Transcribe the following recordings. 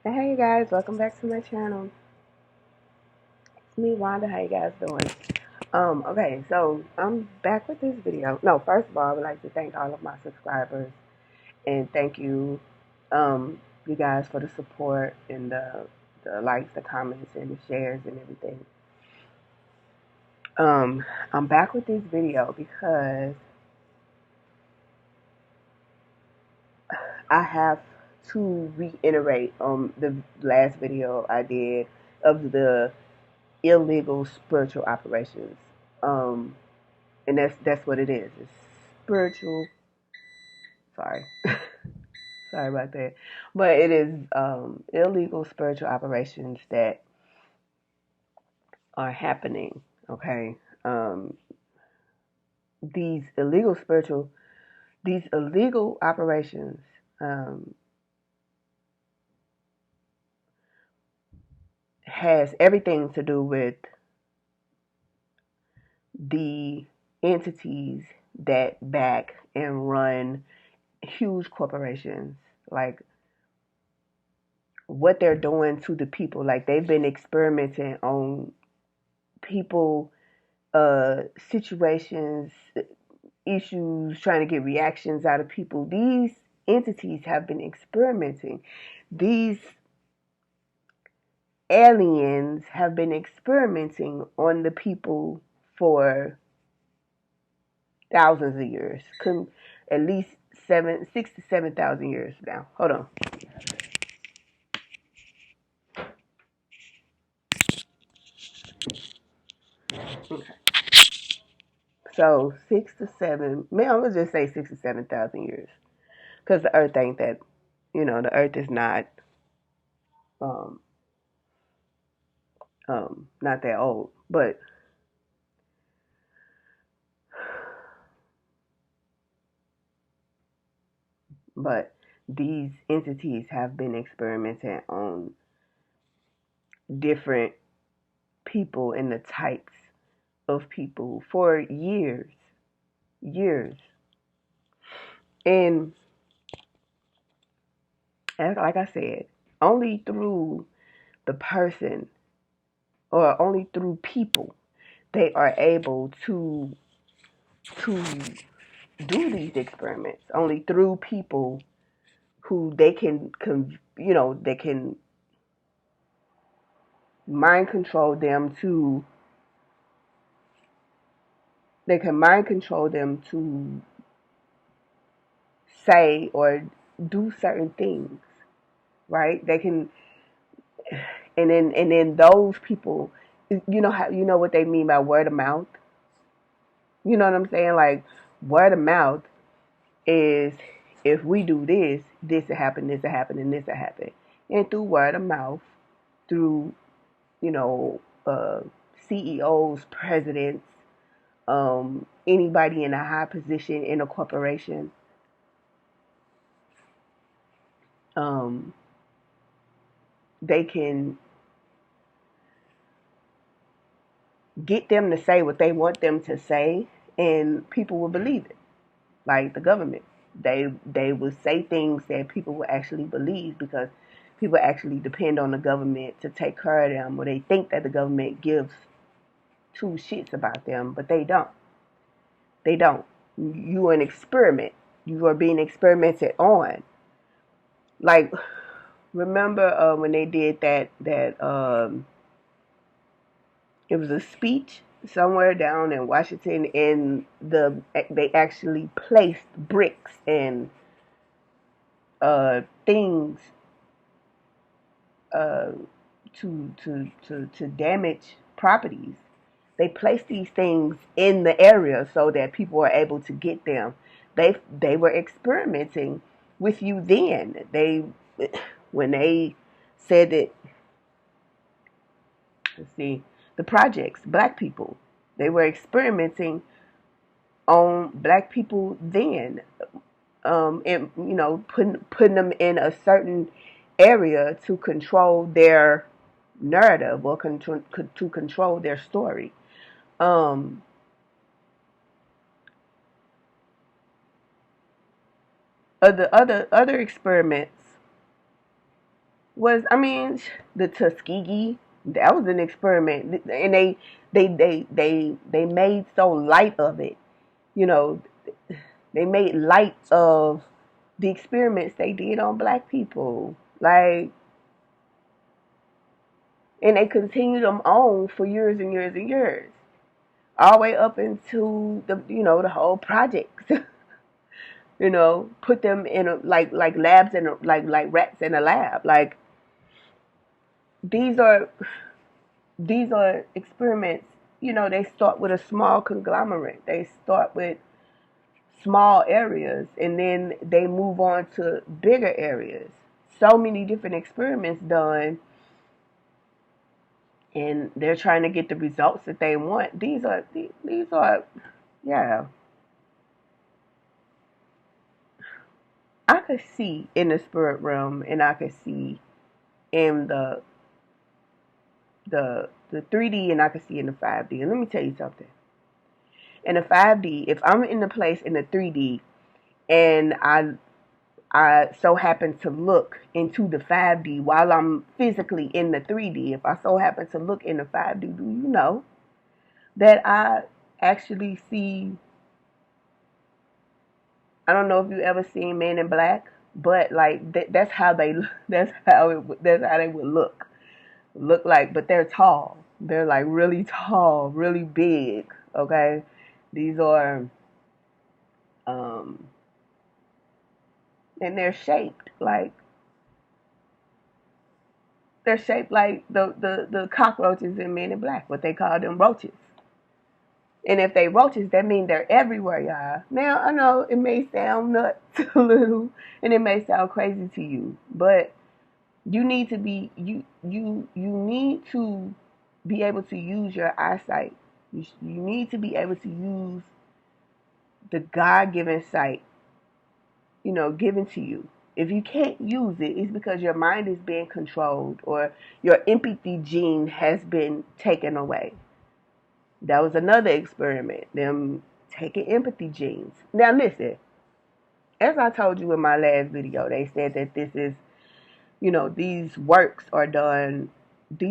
Hey you guys, welcome back to my channel. It's me, Wanda. How you guys doing? Okay, so I'm back with this video. No, first of all, I would like to thank all of my subscribers and thank you, you guys for the support and the likes, the comments, and the shares and everything. I'm back with this video because I have to reiterate on the last video I did of the illegal spiritual operations. Um, and that's what it is. It's spiritual. Sorry, sorry about that. But it is illegal spiritual operations that are happening. Okay, um, these illegal spiritual, these illegal operations um, has everything to do with the entities that back and run huge corporations like what they're doing to the people. Like they've been experimenting on people, situations, issues, trying to get reactions out of people. These entities have been experimenting. These aliens have been experimenting on the people for thousands of years. At least 6 to 7 thousand years now. Hold on. Okay. So 6 to 7, man, I'm gonna just say 6 to 7 thousand years, because the Earth ain't that, the Earth is um, not that old, but these entities have been experimenting on different people and the types of people for years, and like I said, only through the person or only through people they are able to do these experiments. Only through people who they can mind control them to they can mind control them to say or do certain things, right? They can, and then those people, what they mean by word of mouth. You know what I'm saying? Like word of mouth is, if we do this will happen, this will happen, and this will happen. And through word of mouth, through you know, uh, CEOs, presidents, anybody in a high position in a corporation, um, they can get them to say what they want them to say, and people will believe it. Like the government, they will say things that people will actually believe, because people actually depend on the government to take care of them, or they think that the government gives two shits about them, but they don't. They don't. You are an experiment. You are being experimented on. Like, remember when they did that it was a speech somewhere down in Washington, and they actually placed bricks and things uh, to damage properties. They placed these things in the area so that people were able to get them. They were experimenting with you then. When they said that, let's see, the projects, black people, they were experimenting on black people then, and putting them in a certain area to control their narrative, or to control their story. Um, other experiments was, I mean, the Tuskegee. That was an experiment, and they made so light of it. You know, they made light of the experiments they did on black people. Like, and they continued them on for years and years and years, all the way up into the whole projects. Put them in like labs and like rats in a lab. Like, these are these are experiments. They start with a small conglomerate. They start with small areas, and then they move on to bigger areas. So many different experiments done, and they're trying to get the results that they want. These are yeah. I could see in the spirit realm, and I could see in the 3D, and I could see in the 5D. And let me tell you something. In the 5D, if I'm in the place in the 3D, and I so happen to look into the 5D while I'm physically in the 3D, if I so happen to look in the 5D, do you know that I actually see? I don't know if you ever seen Men in Black, but like that's how they that's how they would look like. But they're tall. They're like really tall, really big. Okay, these are um, and they're shaped like the cockroaches in Men in Black. What they call them, roaches. And if they roaches, that means they're everywhere, y'all. Now, I know it may sound nuts a little, and it may sound crazy to you, but you need to be able to use your eyesight. You need to be able to use the God-given sight, given to you. If you can't use it, it's because your mind is being controlled, or your empathy gene has been taken away. That was another experiment, them taking empathy genes. Now listen, as I told you in my last video, they said that this is, these works are done by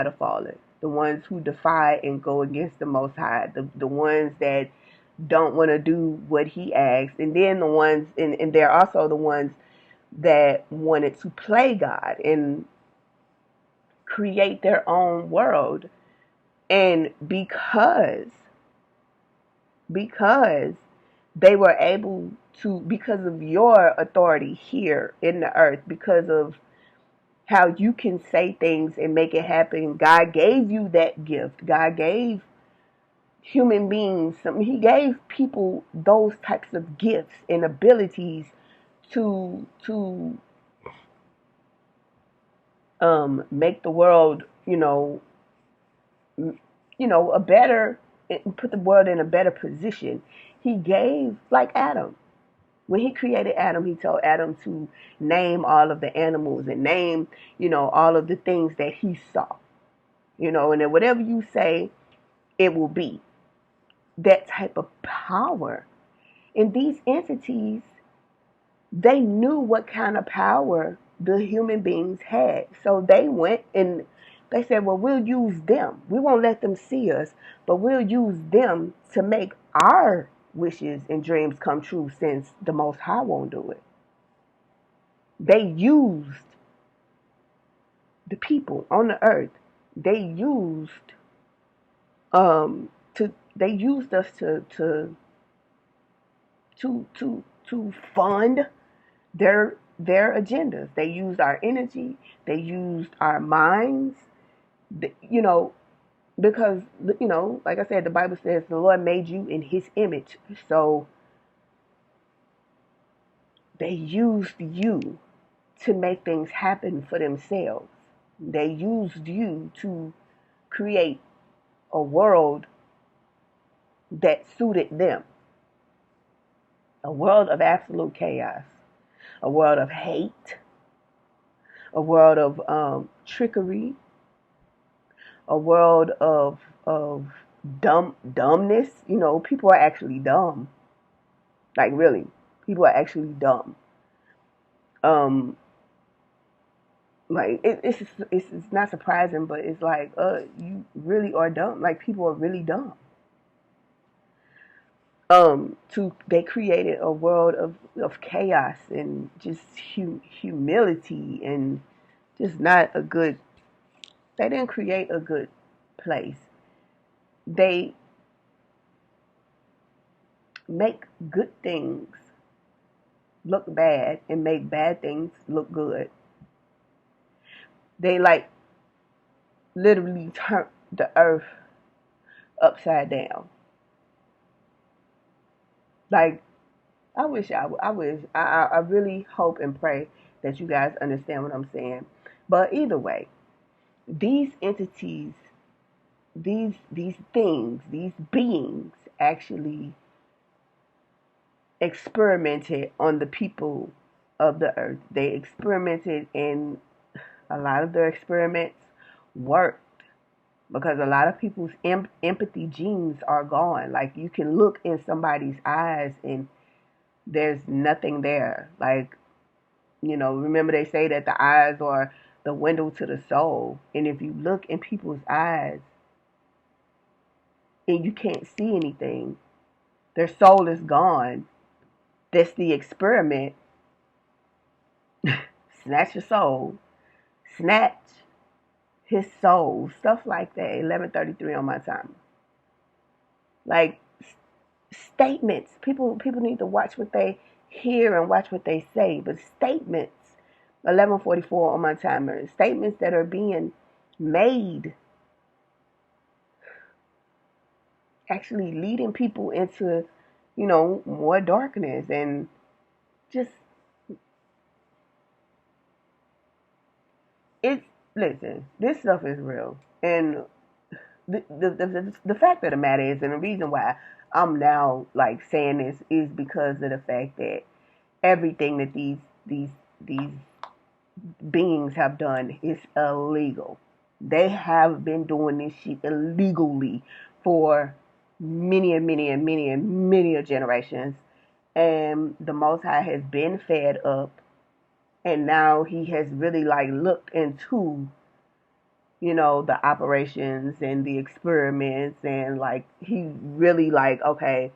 the fallen. The ones who defy and go against the Most High. The ones that don't want to do what he asks. And then the ones, and they're also the ones that wanted to play God and create their own world. And because they were able to, because of your authority here in the earth, because of how you can say things and make it happen, God gave you that gift. God gave human beings he gave people those types of gifts and abilities to make the world, a better, put the world in a better position. He gave, like Adam. When he created Adam, he told Adam to name all of the animals and name, all of the things that he saw. And then whatever you say, it will be. That type of power. And these entities, they knew what kind of power the human beings had. So they went and they said, well, we'll use them. We won't let them see us, but we'll use them to make our wishes and dreams come true, since the Most High won't do it. They used the people on the earth. They used us to fund their agendas. They used our energy. They used our minds. Because like I said, the Bible says the Lord made you in His image. So they used you to make things happen for themselves. They used you to create a world that suited them. A world of absolute chaos. A world of hate. A world of trickery. A world of dumbness. People are actually dumb. Like, really, people are actually dumb. Like it's not surprising, but it's like you really are dumb. Like people are really dumb. To they created a world of chaos and just humility and just not a good. They didn't create a good place. They make good things look bad and make bad things look good. They like literally turn the earth upside down. Like I really hope and pray that you guys understand what I'm saying. But either way, these entities, these things, these beings actually experimented on the people of the earth. They experimented, and a lot of their experiments worked because a lot of people's empathy genes are gone. Like you can look in somebody's eyes and there's nothing there. Like, remember they say that the eyes are the window to the soul. And if you look in people's eyes and you can't see anything, their soul is gone. That's the experiment. Snatch your soul. Snatch his soul. Stuff like that. 11:33 on my time. Like statements. People need to watch what they hear and watch what they say. But statements. 11:44 on my timer. Statements that are being made actually leading people into, more darkness and just it's listen, this stuff is real. And the fact of the matter is, and the reason why I'm now like saying this is because of the fact that everything that these beings have done is illegal. They have been doing this shit illegally for many and many and many and many generations. And the Most High has been fed up, and now he has really like looked into, the operations and the experiments, and like he really like, okay,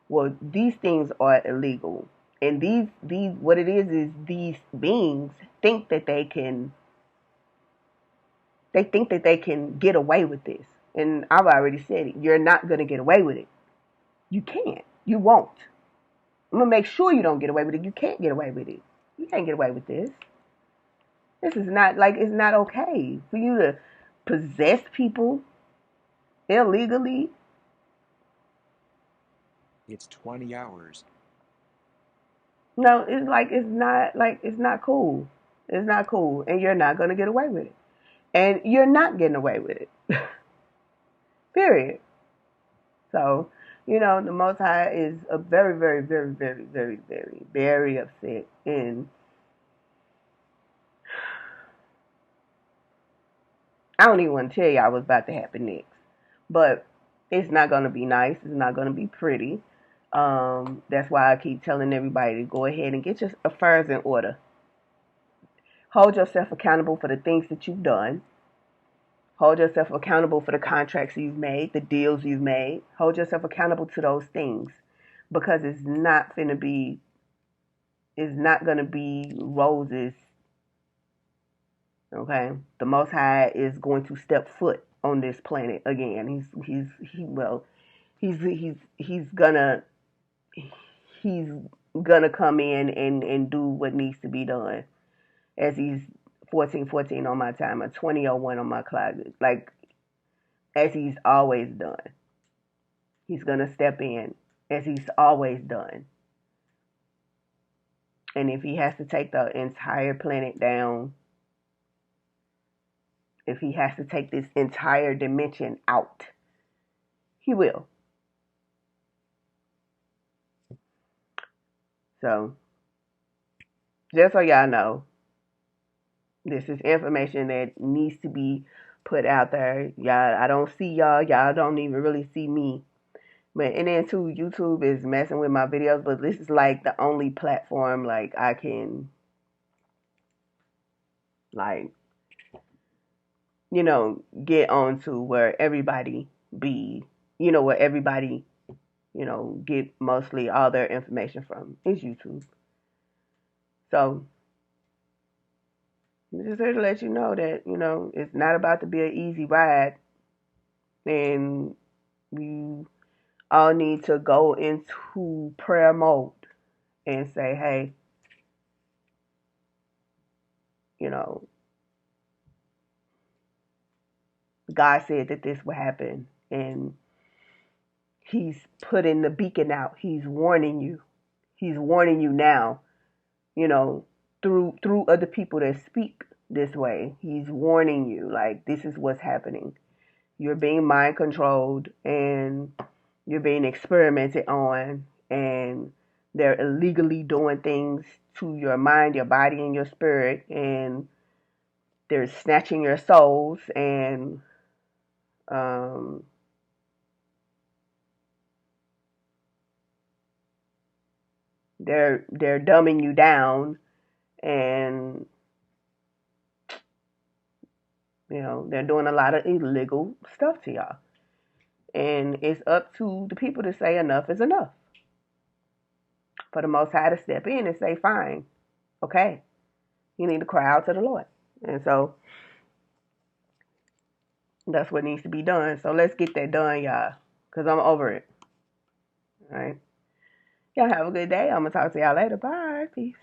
well, these things are illegal. And these what it is these beings think that they can get away with this. And I've already said it. You're not gonna get away with it. You can't. You won't. I'm gonna make sure you don't get away with it. You can't get away with it. You can't get away with this. This is not like it's not okay for you to possess people illegally. It's 20 hours. No, it's not cool. It's not cool, and you're not gonna get away with it. And you're not getting away with it. Period. So, the Most High is a very, very, very, very, very, very, very upset, and I don't even want to tell y'all what's about to happen next. But it's not gonna be nice. It's not gonna be pretty. That's why I keep telling everybody to go ahead and get your affairs in order. Hold yourself accountable for the things that you've done. Hold yourself accountable for the contracts you've made, the deals you've made. Hold yourself accountable to those things because it's not gonna be roses. Okay, the Most High is going to step foot on this planet again. He's gonna come in and do what needs to be done as he's 14:14 on my timer, 20:01 on my clock. Like as he's always done. He's going to step in as he's always done. And if he has to take the entire planet down, if he has to take this entire dimension out, he will. So, just so y'all know, this is information that needs to be put out there. Y'all, I don't see y'all. Y'all don't even really see me. But and then too, YouTube is messing with my videos. But this is like the only platform like I can Like, get on to where everybody be, where everybody, get mostly all their information from is YouTube. So just here to let you know that, it's not about to be an easy ride, and you all need to go into prayer mode and say, hey, you know, God said that this would happen, and He's putting the beacon out. He's warning you. He's warning you now, you know, through other people that speak this way. He's warning you, like, this is what's happening. You're being mind controlled, and you're being experimented on, and they're illegally doing things to your mind, your body, and your spirit, and they're snatching your souls, and um, they're dumbing you down, and they're doing a lot of illegal stuff to y'all. And it's up to the people to say enough is enough. For the Most High to step in and say, fine, okay, you need to cry out to the Lord. And so that's what needs to be done. So let's get that done, y'all, because I'm over it. All right. Y'all have a good day. I'm going to talk to y'all later. Bye. Peace.